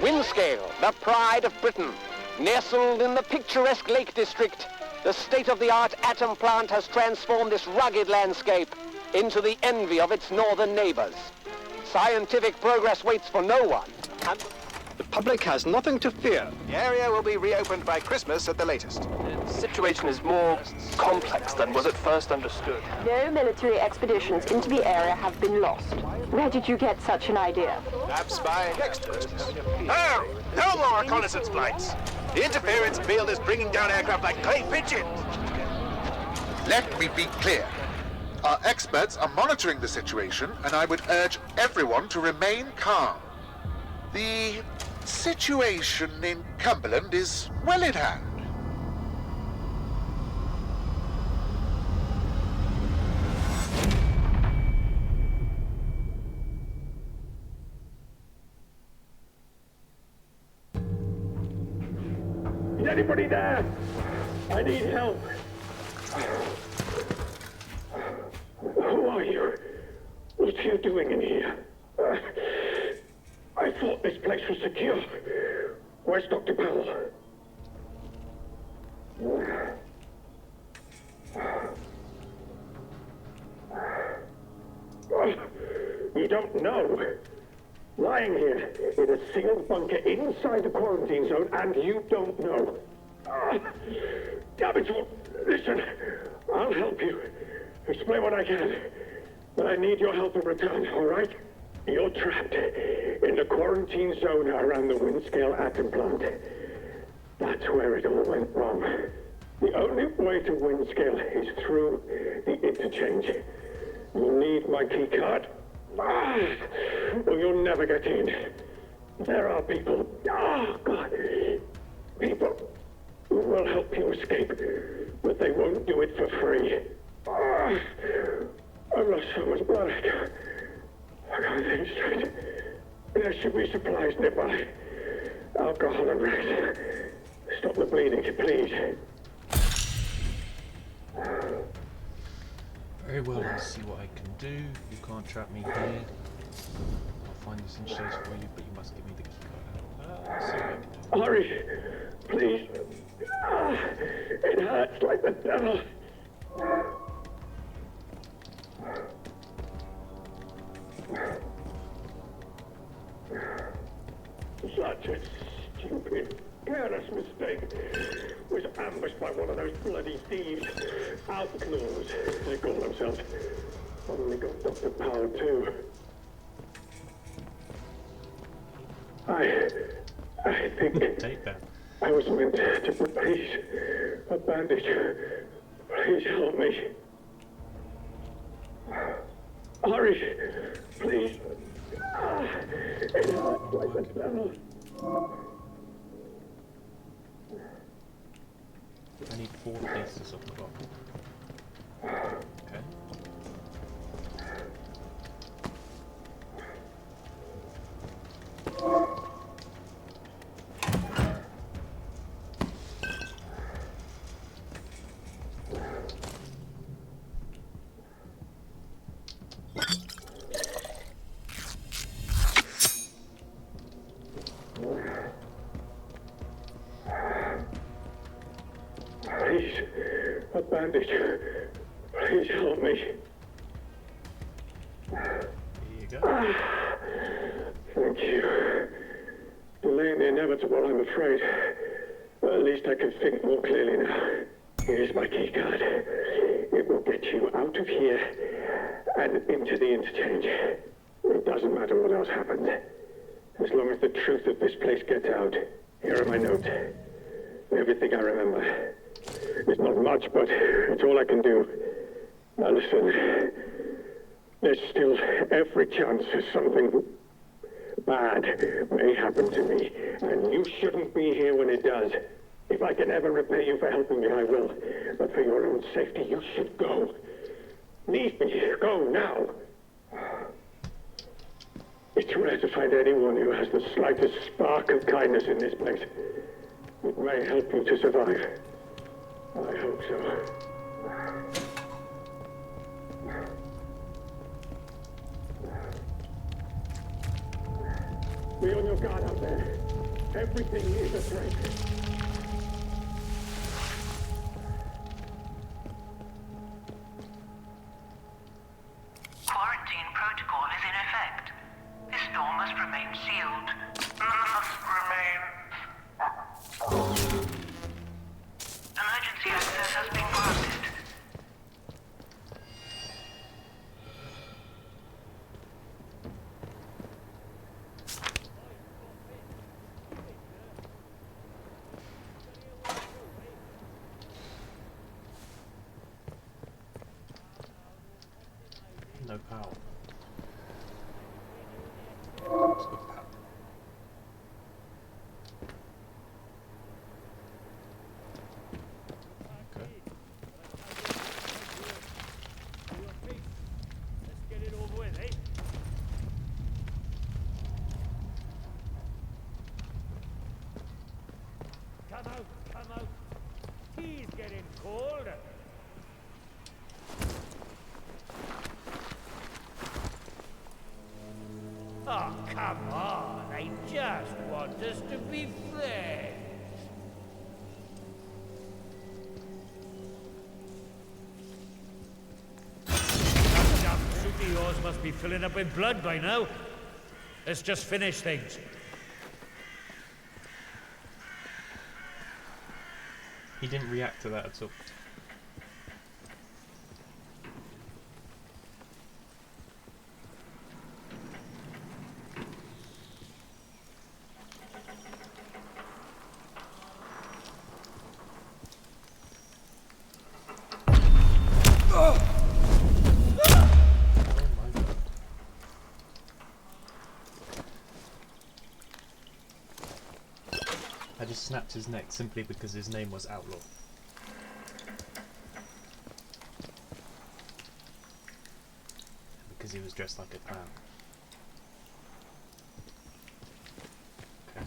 Windscale, the pride of Britain. Nestled in the picturesque Lake District, the state-of-the-art atom plant has transformed this rugged landscape into the envy of its northern neighbors. Scientific progress waits for no one, and the public has nothing to fear. The area will be reopened by Christmas at the latest. The situation is more complex than was at first understood. No military expeditions into the area have been lost. Where did you get such an idea? Perhaps by next Christmas. Oh, no more reconnaissance flights. The interference field is bringing down aircraft like clay pigeons. Let me be clear. Our experts are monitoring the situation, and I would urge everyone to remain calm. The situation in Cumberland is well in hand. Is anybody there? I need help. Who are you? What are you doing in here? I thought this place was secure. Where's Dr. Powell? You don't know. Lying here in a sealed bunker inside the quarantine zone, and you don't know. Damn it all. Listen, I'll help you. Explain what I can. But I need your help in return, all right? You're trapped in the quarantine zone around the Windscale atom plant. That's where it all went wrong. The only way to Windscale is through the interchange. You'll need my key card. Or you'll never get in. There are people, God, people who will help you escape, but they won't do it for free. I've lost so much blood. I can't think straight. There should be supplies nearby. Alcohol and rest. Stop the bleeding, please. Very well, let's see what I can do. You can't trap me here. I'll find this insurance for you, but you must give me the key card. Let's see what I can do. Hurry, please. It hurts like the devil. Such a stupid, careless mistake. Was ambushed by one of those bloody thieves. Outlaws, they call themselves. Only got Dr. Powell too. I think Take that. I was meant to replace a bandage. Please help me. Hurry, please. It hurts like the devil. I need 4 pieces of cloth. Okay. Please, a bandage. Please help me. Here you go. Thank you. Delaying the inevitable, I'm afraid. But at least I can think more clearly now. Here's my key card. It will get you out of here and into the interchange. It doesn't matter what else happens. As long as the truth of this place gets out. Here are my notes. Everything I remember. It's not much, but it's all I can do. Now listen. There's still every chance that something bad may happen to me, and you shouldn't be here when it does. If I can ever repay you for helping me, I will. But for your own safety, you should go. Leave me. Go now. It's rare to find anyone who has the slightest spark of kindness in this place. It may help you to survive. I hope so. Be on your guard out there. Everything is a threat. Quarantine protocol is in effect. This door must remain sealed. Must remain. Emergency access has been granted. No power. It's got power. Okay. Let's get it over with, eh? Come out, come out. He's getting cold. Oh, come on. I just want us to be friends. That damn suit of yours must be filling up with blood by now. Let's just finish things. He didn't react to that at all. I just snapped his neck simply because his name was Outlaw. Because he was dressed like a clown. Okay.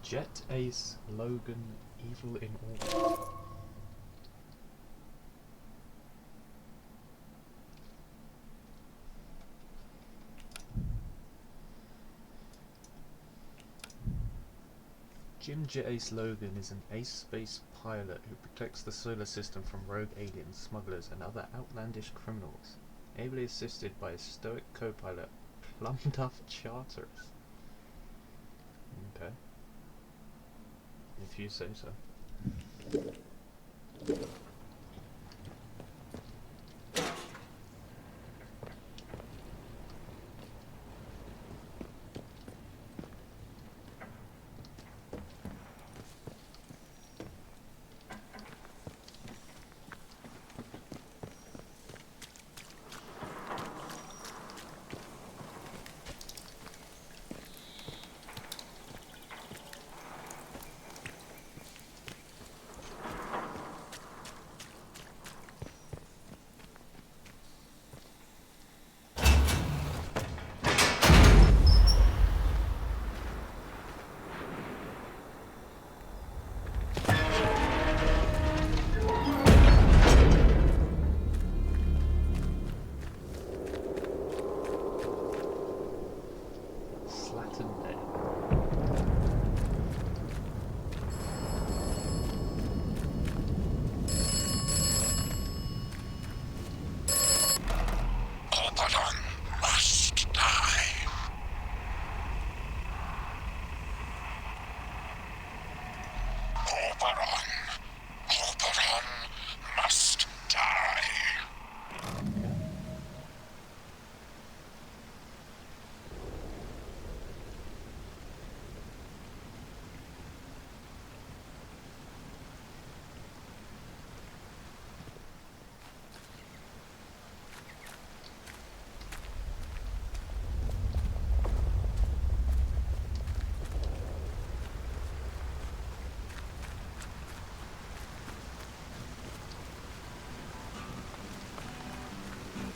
Jet Ace Logan Evil in All. Jim Jet Ace Logan is an ace space pilot who protects the solar system from rogue aliens, smugglers, and other outlandish criminals, ably assisted by his stoic co-pilot, Plumduff Charters. Okay. If you say so.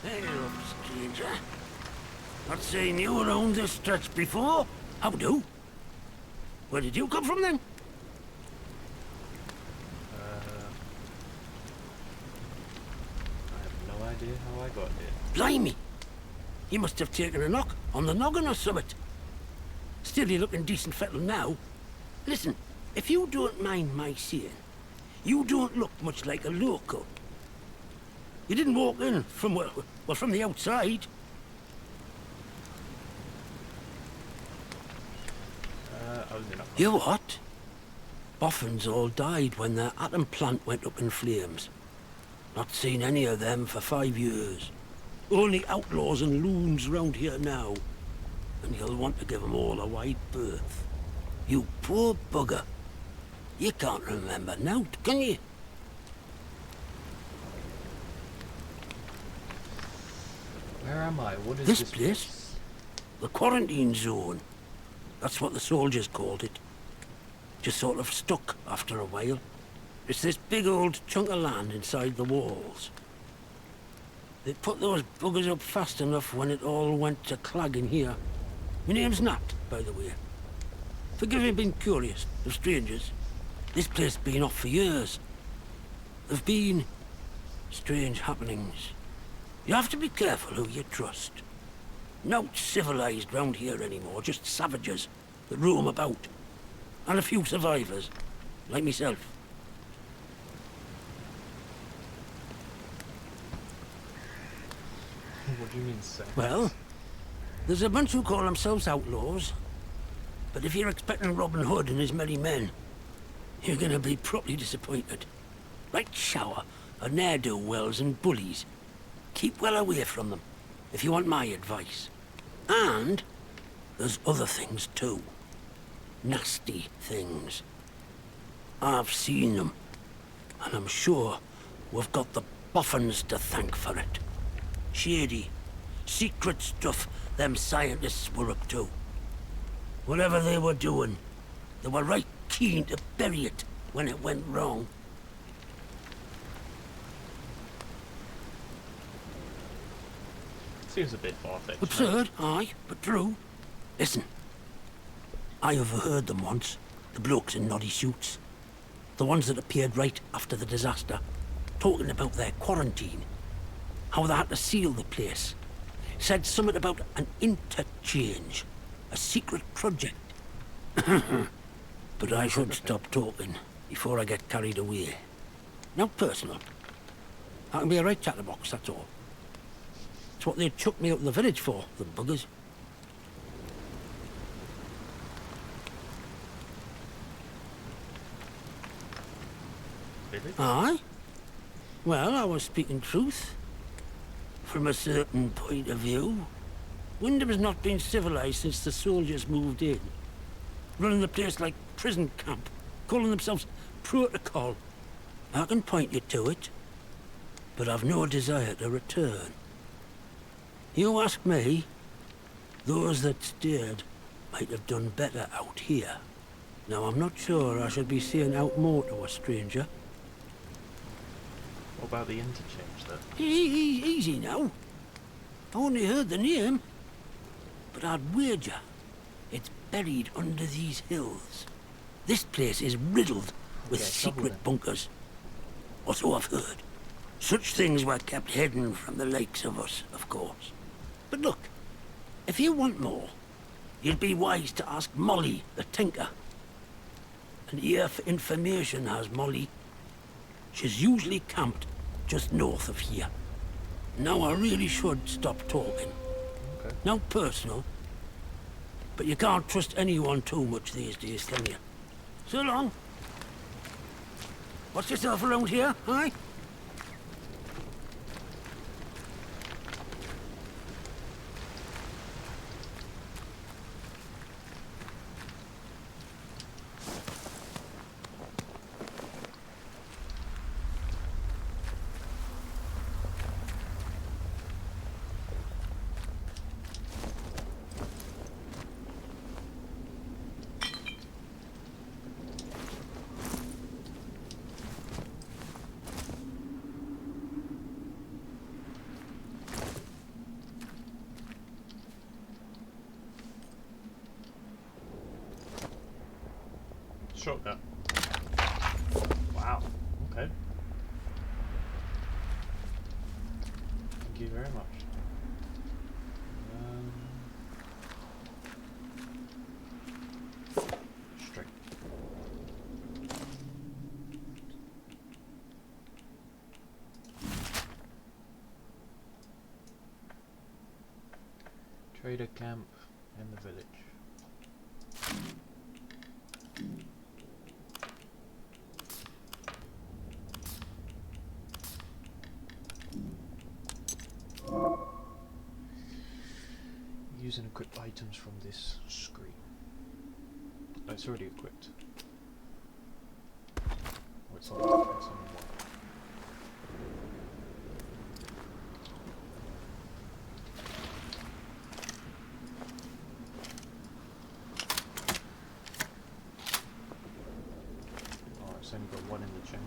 Hello, stranger. Not seen you around this stretch before. How do? Where did you come from then? I have no idea how I got here. Blimey! You must have taken a knock on the noggin or something. Still, you're looking decent fettled now. Listen, if you don't mind my saying, you don't look much like a local. You didn't walk in from, well, from the outside. I was in a... You what? Boffins all died when their atom plant went up in flames. Not seen any of them for 5 years. Only outlaws and loons round here now. And you'll want to give them all a wide berth. You poor bugger. You can't remember now, can you? Where am I? What is This place? The quarantine zone. That's what the soldiers called it. Just sort of stuck after a while. It's this big old chunk of land inside the walls. They put those buggers up fast enough when it all went to clag in here. My name's Nat, by the way. Forgive me being curious of strangers. This place has been off for years. There've been strange happenings. You have to be careful who you trust. Not civilized round here anymore, just savages that roam about. And a few survivors, like myself. What do you mean, sir? Well, there's a bunch who call themselves outlaws. But if you're expecting Robin Hood and his merry men, you're gonna be properly disappointed. Right shower of ne'er-do-wells and bullies. Keep well away from them, if you want my advice. And there's other things too. Nasty things. I've seen them, and I'm sure we've got the boffins to thank for it. Shady, secret stuff them scientists were up to. Whatever they were doing, they were right keen to bury it when it went wrong. Seems a bit far-fetched. Absurd, aye, but true. Listen, I overheard them once, the blokes in noddy suits. The ones that appeared right after the disaster, talking about their quarantine. How they had to seal the place. Said something about an interchange, a secret project. But I should stop talking before I get carried away. Now personal. I can be a right chatterbox, that's all. It's what they chucked me out of the village for, the buggers. Village? Aye? Well, I was speaking truth. From a certain point of view. Wyndham has not been civilized since the soldiers moved in. Running the place like prison camp, calling themselves protocol. I can point you to it, but I've no desire to return. You ask me, those that stayed might have done better out here. Now, I'm not sure I should be saying out more to a stranger. What about the interchange, though? Easy now. I only heard the name, but I'd wager it's buried under these hills. This place is riddled with secret bunkers. Or so I've heard. Such things were kept hidden from the likes of us, of course. But look, if you want more, you'd be wise to ask Molly, the tinker. An ear for information has Molly. She's usually camped just north of here. Now I really should stop talking. Okay. Now personal, but you can't trust anyone too much these days, can you? So long. What's yourself around here, aye? Shotgun. Wow. Okay. Thank you very much. Straight. Trader camp in the village. Use and equip items from this screen. Oh, it's already equipped. Oh, it's on one. Oh, it's only got one in the chamber.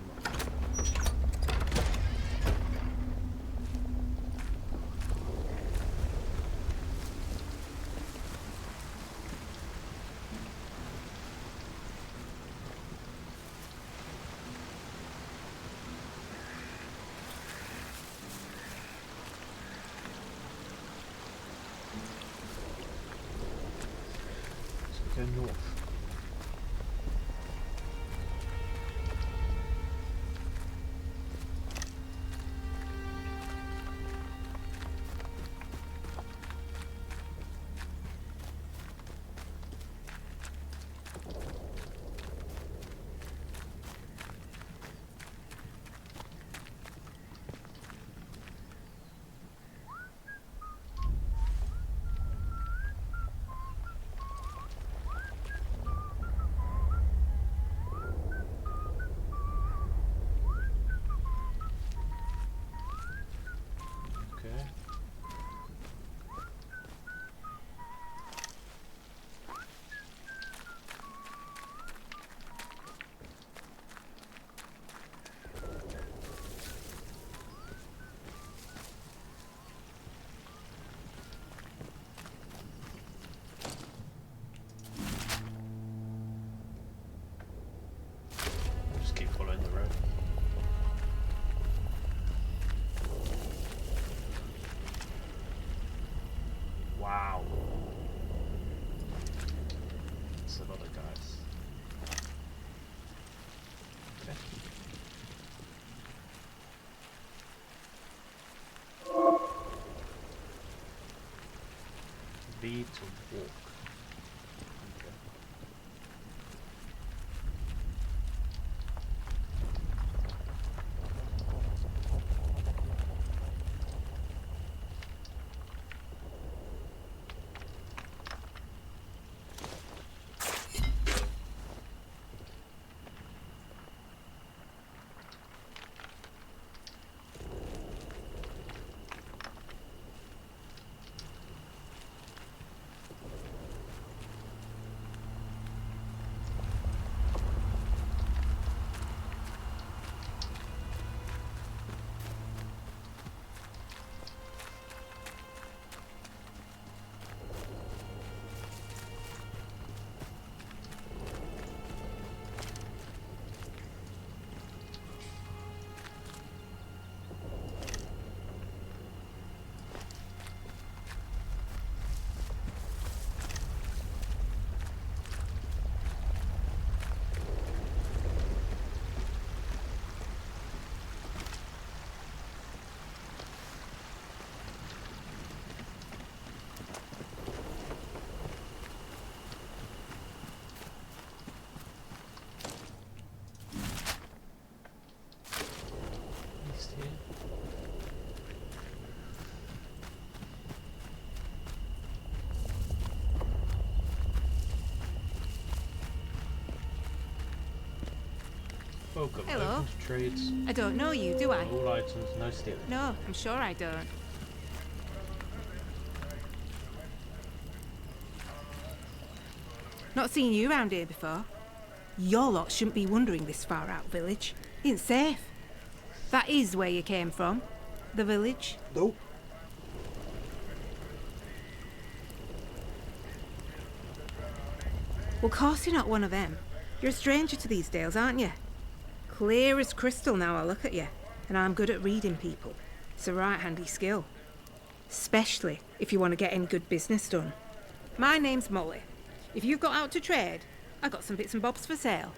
Go north. Okay. I'll just keep following the road. Wow. That's a lot of guys. Okay. B to walk. Okay. East here. Welcome. Hello. Open to trades. I don't know you, do I? All items, no stealing. No, I'm sure I don't. Not seen you round here before. Your lot shouldn't be wandering this far out village. Ain't safe. That is where you came from. The village. Nope. Well, course you're not one of them. You're a stranger to these dales, aren't you? Clear as crystal now I look at you, and I'm good at reading people. It's a right handy skill. Especially if you want to get any good business done. My name's Molly. If you've got out to trade, I've got some bits and bobs for sale.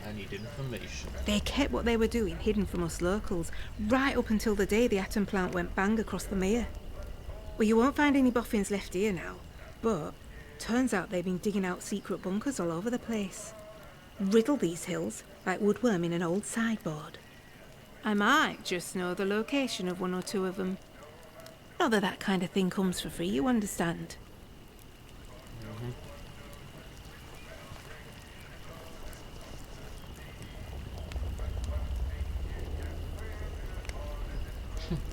I need information. They kept what they were doing hidden from us locals, right up until the day the atom plant went bang across the mere. Well, you won't find any boffins left here now, but turns out they've been digging out secret bunkers all over the place. Riddle these hills like woodworm in an old sideboard. I might just know the location of one or two of them. Not that that kind of thing comes for free, you understand.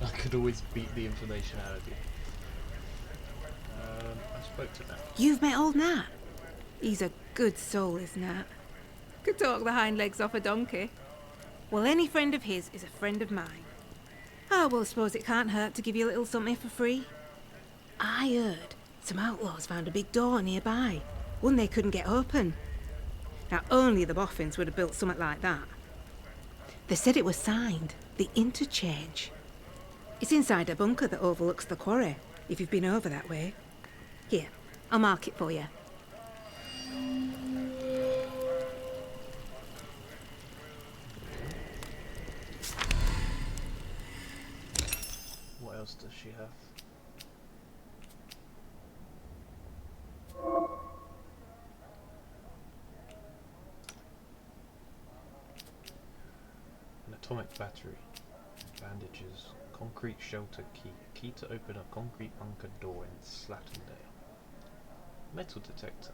I could always beat the information out of you. I spoke to Nat. You've met old Nat? He's a good soul, is Nat. Could talk the hind legs off a donkey. Well, any friend of his is a friend of mine. Oh, well, I suppose it can't hurt to give you a little something for free. I heard some outlaws found a big door nearby, one they couldn't get open. Now, only the boffins would have built something like that. They said it was signed, the interchange. It's inside a bunker that overlooks the quarry, if you've been over that way. Here, I'll mark it for you. What else does she have? An atomic battery, bandages, concrete shelter key, a key to open a concrete bunker door in Slattendale, metal detector.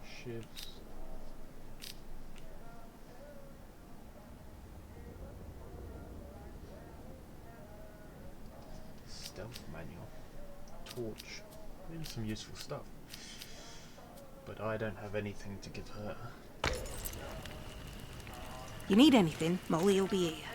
Shivs. Stealth manual. Torch. Maybe some useful stuff. But I don't have anything to give her. You need anything, Molly will be here.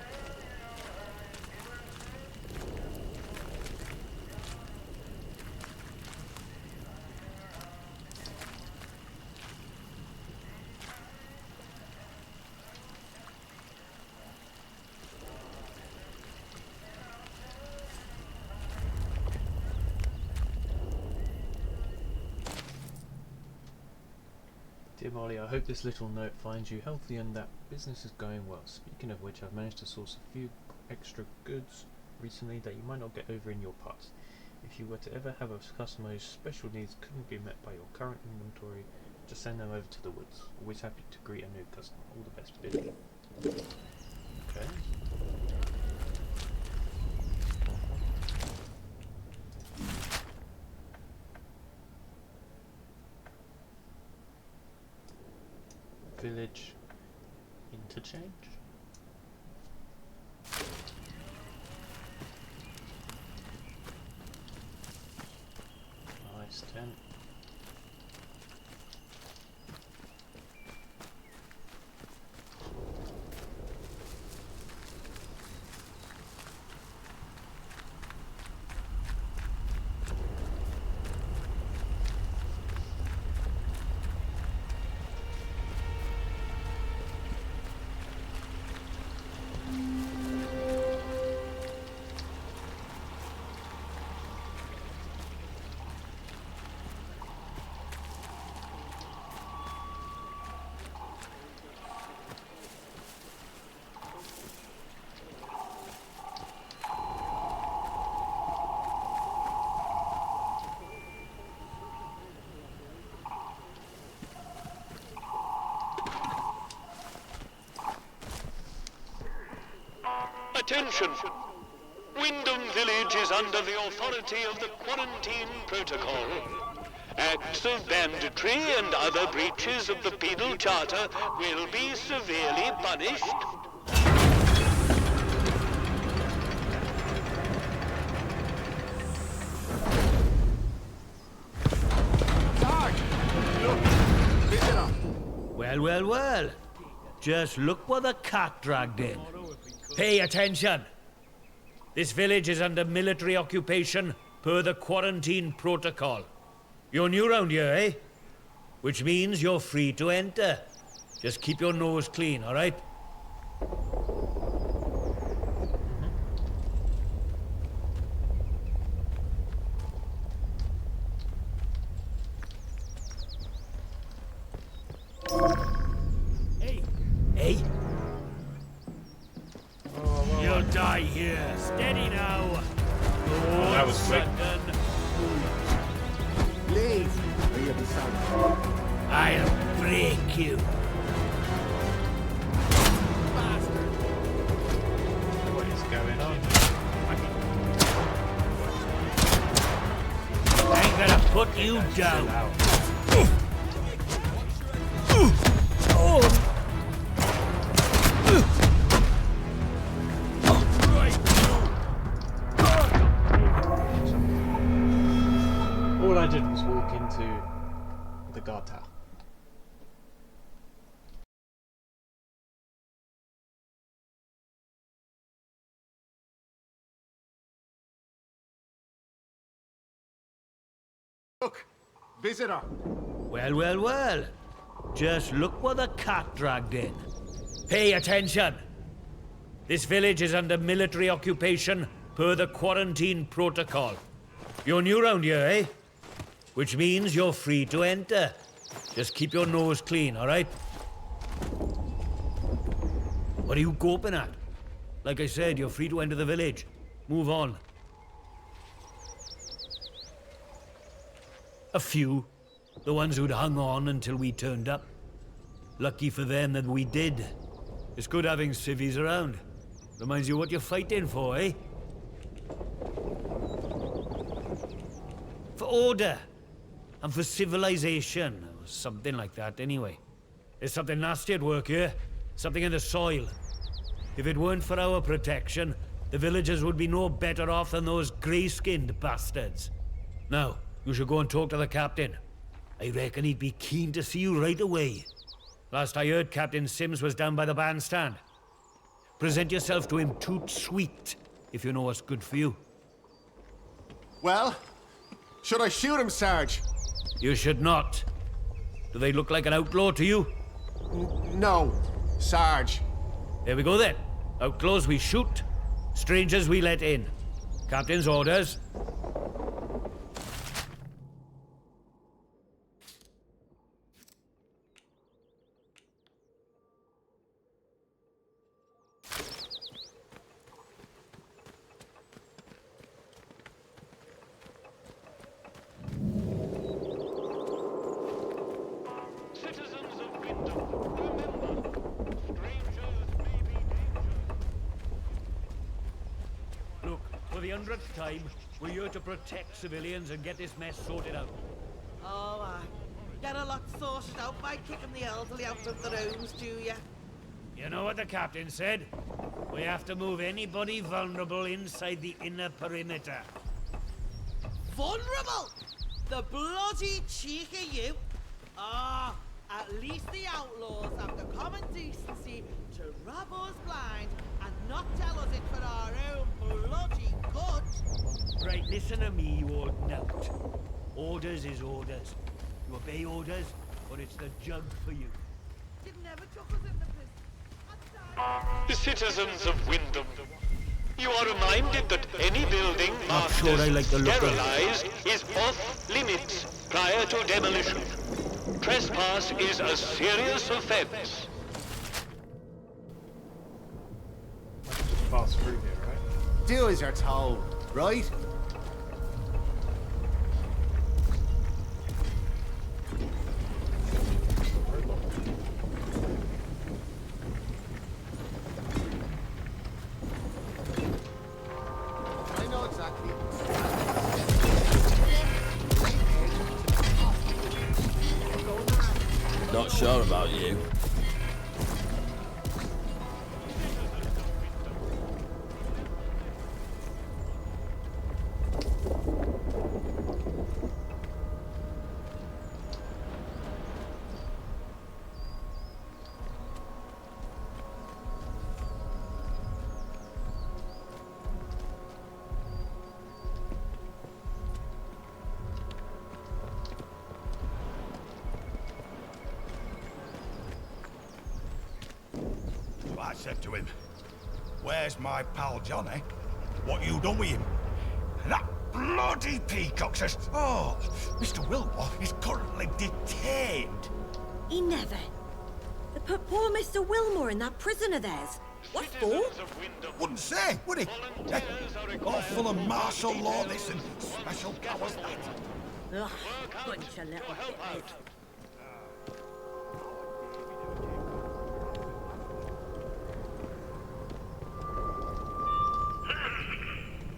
Dear Molly, I hope this little note finds you healthy and that business is going well. Speaking of which, I've managed to source a few extra goods recently that you might not get over in your parts. If you were to ever have a customer whose special needs couldn't be met by your current inventory, just send them over to the woods. Always happy to greet a new customer. All the best, Billy. Okay. Village interchange. Nice tent. Attention! Wyndham Village is under the authority of the Quarantine Protocol. Acts of banditry and other breaches of the Penal Charter will be severely punished. Well, well, well. Just look what the cat dragged in. Pay attention. This village is under military occupation per the quarantine protocol. You're new round here, eh? Which means you're free to enter. Just keep your nose clean, all right? Hey, hey. You'll die here. Steady now. Oh, that was quick. Leave. I'll break you. What is going on? I'm gonna put you down. All I did was walk into the guard tower. Look, visitor. Well, well, well. Just look what the cat dragged in. Pay attention. This village is under military occupation per the quarantine protocol. You're new round here, eh? Which means you're free to enter. Just keep your nose clean, all right? What are you gawping at? Like I said, you're free to enter the village. Move on. A few. The ones who'd hung on until we turned up. Lucky for them that we did. It's good having civvies around. Reminds you what you're fighting for, eh? For order. And for civilization. Or something like that, anyway. There's something nasty at work here. Something in the soil. If it weren't for our protection, the villagers would be no better off than those grey-skinned bastards. Now, you should go and talk to the captain. I reckon he'd be keen to see you right away. Last I heard, Captain Sims was down by the bandstand. Present yourself to him toot sweet, if you know what's good for you. Well, should I shoot him, Sarge? You should not. Do they look like an outlaw to you? No, Sarge. There we go then. Outlaws we shoot, strangers we let in. Captain's orders. For the 100th time, we're here to protect civilians and get this mess sorted out. Oh, get a lot sorted out by kicking the elderly out of their homes, do you? You know what the captain said? We have to move anybody vulnerable inside the inner perimeter. Vulnerable? The bloody cheek of you! Ah, at least the outlaws have the common decency to rob us blind and not tell us it for our own bloody good. Right, listen to me, you old nut. Orders is orders. You obey orders, or it's the jug for you. It never took us in the Citizens of Wyndham, you are reminded that any building Not marked sure I like the as look of it. sterilized is off limits prior to demolition. Trespass is a serious offense. Just pass through here, right? Do as you're told, right? I know exactly. Not sure about you. I said to him, "Where's my pal Johnny? What you done with him?" And that bloody peacock says, "Oh, Mr. Wilmore is currently detained." He never. They put poor Mr. Wilmore in that prison of theirs. What for? Wouldn't say, would he? All full of martial law this and special powers that. Ugh, bunch of little hippers.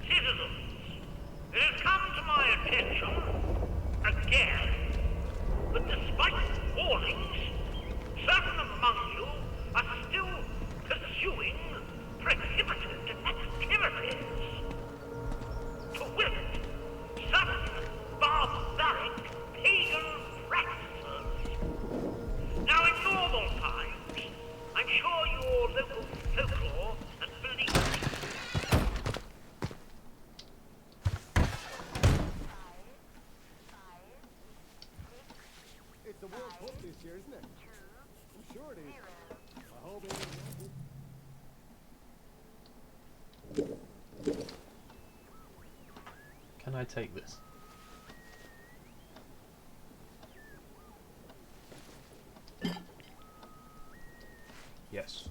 Citizens, it has come to my attention again that despite warnings, certain among you are still pursuing prohibited activities. To wit, sudden barbaric pagan practices. Now in normal times, I'm sure your local folklore and beliefs. It's the World Cup this year, isn't it? I'm sure it is. I hope it is. Can I take this? Yes.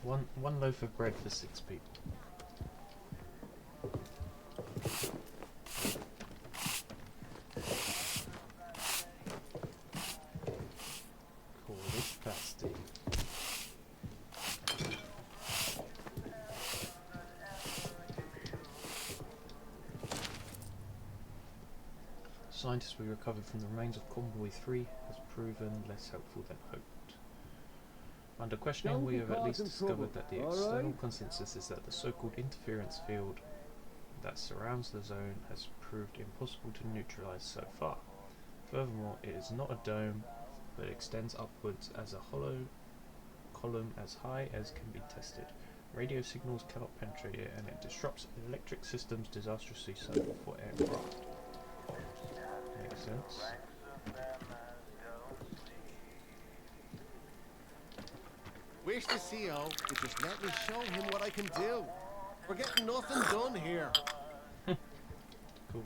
One loaf of bread for 6 people. Cornish pasty. Scientists we recovered from the remains of Convoy 3 has proven less helpful than hoped. Under questioning, we have at least discovered that the external consensus is that the so-called interference field that surrounds the zone has proved impossible to neutralize so far. Furthermore, it is not a dome, but extends upwards as a hollow column as high as can be tested. Radio signals cannot penetrate it, and it disrupts electric systems disastrously so for aircraft. Makes sense. Wish the CO would just let me show him what I can do. We're getting nothing done here. Cool.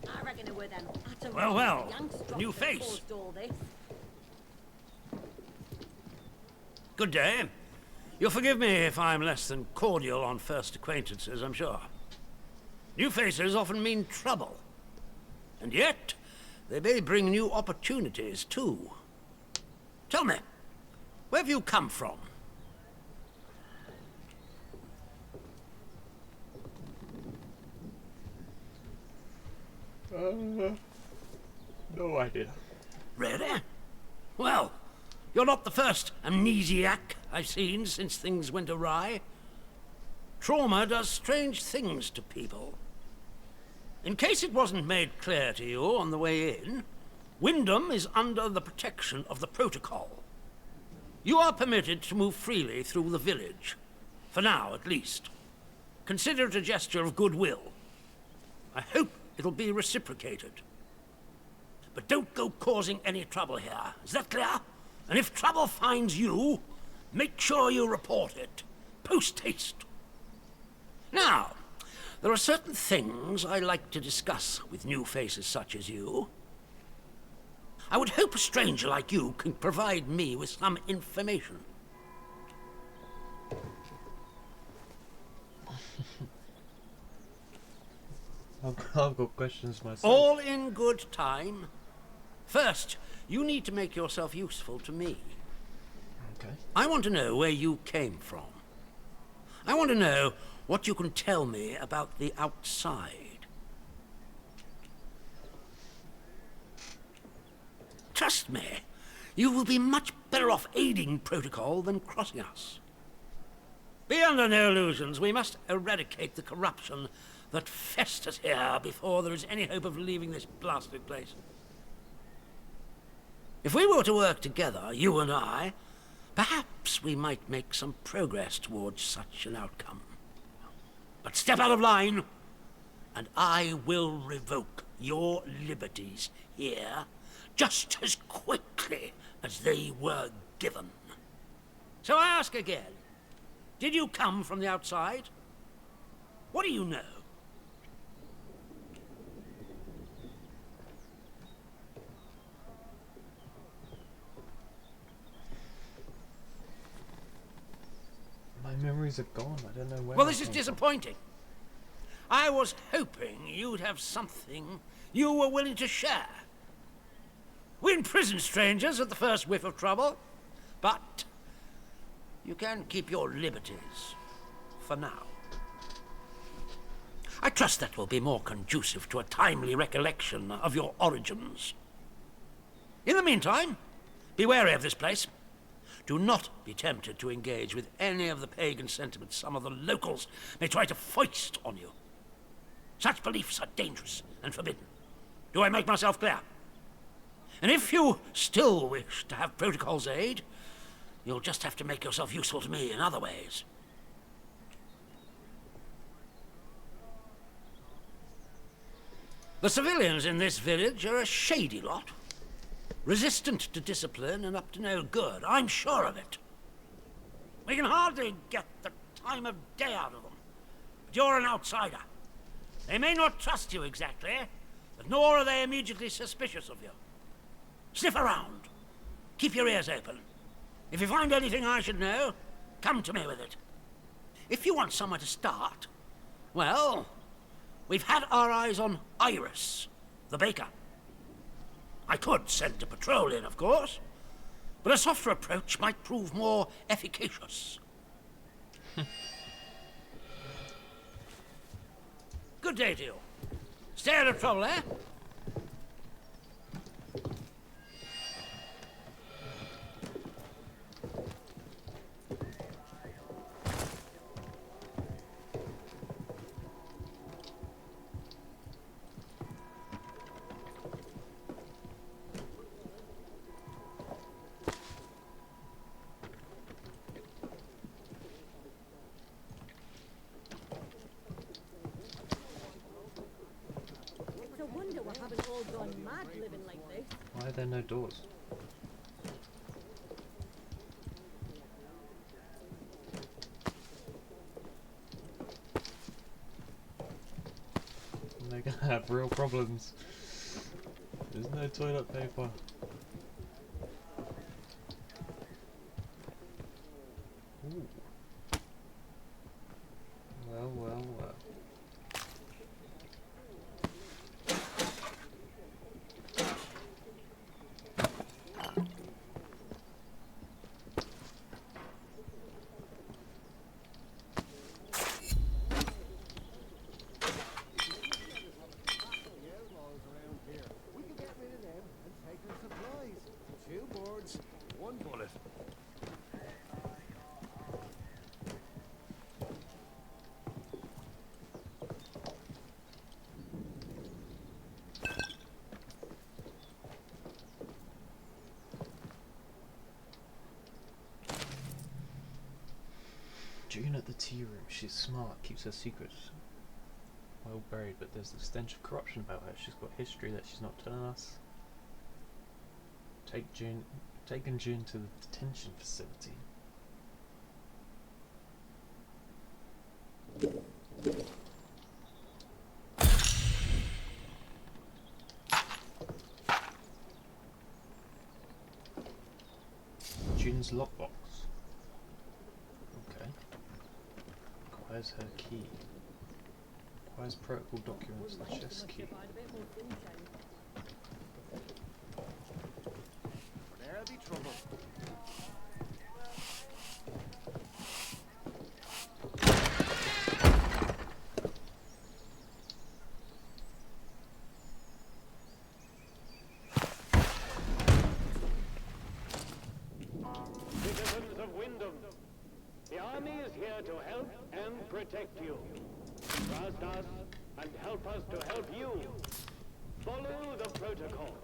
I reckon it were them Atomfall Well, youngsters new that face. caused all this. Good day. You'll forgive me if I'm less than cordial on first acquaintances, I'm sure. New faces often mean trouble. And yet, they may bring new opportunities, too. Tell me, where have you come from? No idea. Really? Well, you're not the first amnesiac I've seen since things went awry. Trauma does strange things to people. In case it wasn't made clear to you on the way in, Wyndham is under the protection of the protocol. You are permitted to move freely through the village. For now, at least. Consider it a gesture of goodwill. I hope it'll be reciprocated. But don't go causing any trouble here. Is that clear? And if trouble finds you, make sure you report it. Post haste. Now, there are certain things I like to discuss with new faces such as you. I would hope a stranger like you can provide me with some information. I've got questions myself. All in good time. First, you need to make yourself useful to me. Okay. I want to know where you came from. I want to know what you can tell me about the outside. Trust me, you will be much better off aiding protocol than crossing us. Be under no illusions. We must eradicate the corruption that festers here before there is any hope of leaving this blasted place. If we were to work together, you and I, perhaps we might make some progress towards such an outcome. But step out of line, and I will revoke your liberties here just as quickly as they were given. So I ask again, did you come from the outside? What do you know? My memories are gone. I don't know where. Well, this is disappointing. I was hoping you'd have something you were willing to share. We imprison strangers at the first whiff of trouble, but you can keep your liberties for now. I trust that will be more conducive to a timely recollection of your origins. In the meantime, be wary of this place. Do not be tempted to engage with any of the pagan sentiments some of the locals may try to foist on you. Such beliefs are dangerous and forbidden. Do I make myself clear? And if you still wish to have Protocol's aid, you'll just have to make yourself useful to me in other ways. The civilians in this village are a shady lot. Resistant to discipline and up to no good. I'm sure of it. We can hardly get the time of day out of them. But you're an outsider. They may not trust you exactly, but nor are they immediately suspicious of you. Sniff around. Keep your ears open. If you find anything I should know, come to me with it. If you want somewhere to start, well, we've had our eyes on Iris, the baker. I could send a patrol in, of course, but a softer approach might prove more efficacious. Good day to you. Stay out of trouble, eh? Why are there no doors? They're gonna have real problems. There's no toilet paper. Ooh. Well, well, well. June at the tea room. She's smart, keeps her secrets well buried, but there's the stench of corruption about her. She's got history that she's not telling us. Taken June to the detention facility. June's lockbox. Okay. Requires her key. Requires protocol documents, the chest key. There'll be trouble. Citizens of Wyndham, the army is here to protect you. Trust us and help us to help you. Follow the protocol.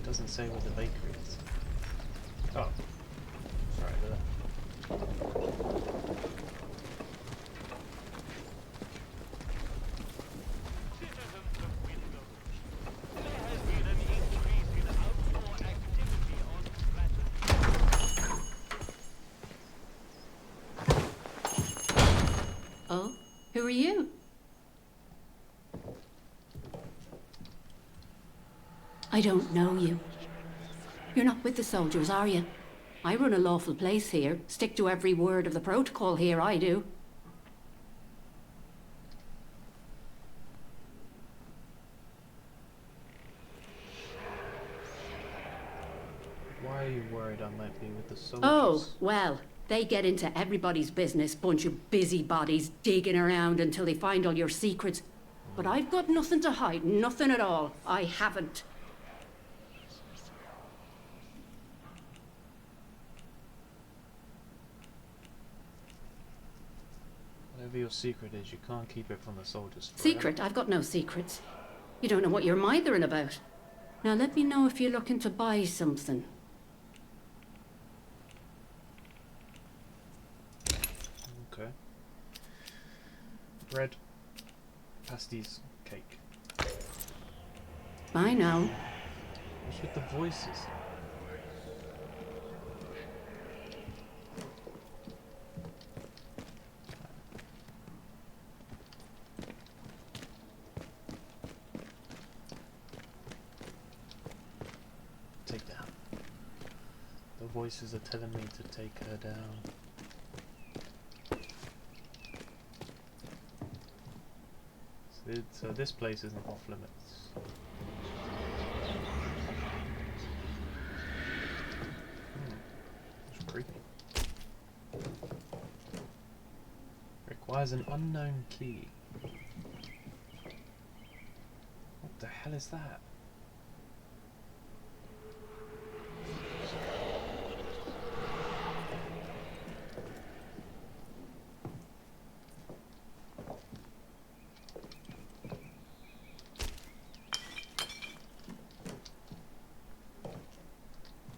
Doesn't say where the bakery is. Oh. Right there. Oh? Who are you? I don't know you. You're not with the soldiers, are you? I run a lawful place here. Stick to every word of the protocol here, I do. Why are you worried I might be with the soldiers? Oh, well, they get into everybody's business, bunch of busybodies digging around until they find all your secrets. But I've got nothing to hide, nothing at all. I haven't. Whatever your secret is, you can't keep it from the soldiers forever. Secret? I've got no secrets. You don't know what you're mithering about. Now let me know if you're looking to buy something. Okay. Bread, pasties, cake. Bye now. What's with the voices? Take down. The voices are telling me to take her down. So this place isn't off limits. It's creepy. Requires an unknown key. What the hell is that?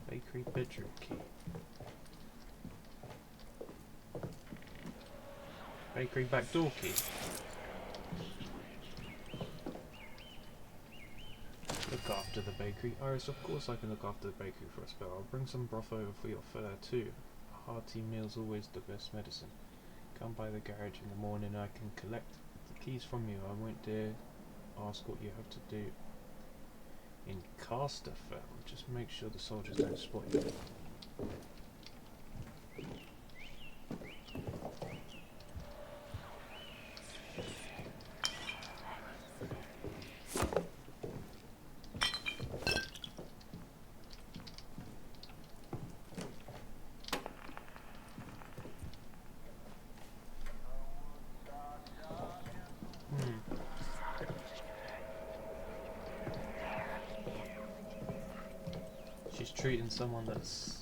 Bakery bedroom key. Bakery back door key. Look after the bakery. Iris, of course I can look after the bakery for a spell. I'll bring some broth over for your fur too. A hearty meal's always the best medicine. Come by the garage in the morning and I can collect the keys from you. I won't dare ask what you have to do. In Casterfell, just make sure the soldiers don't spot you. She's treating someone that's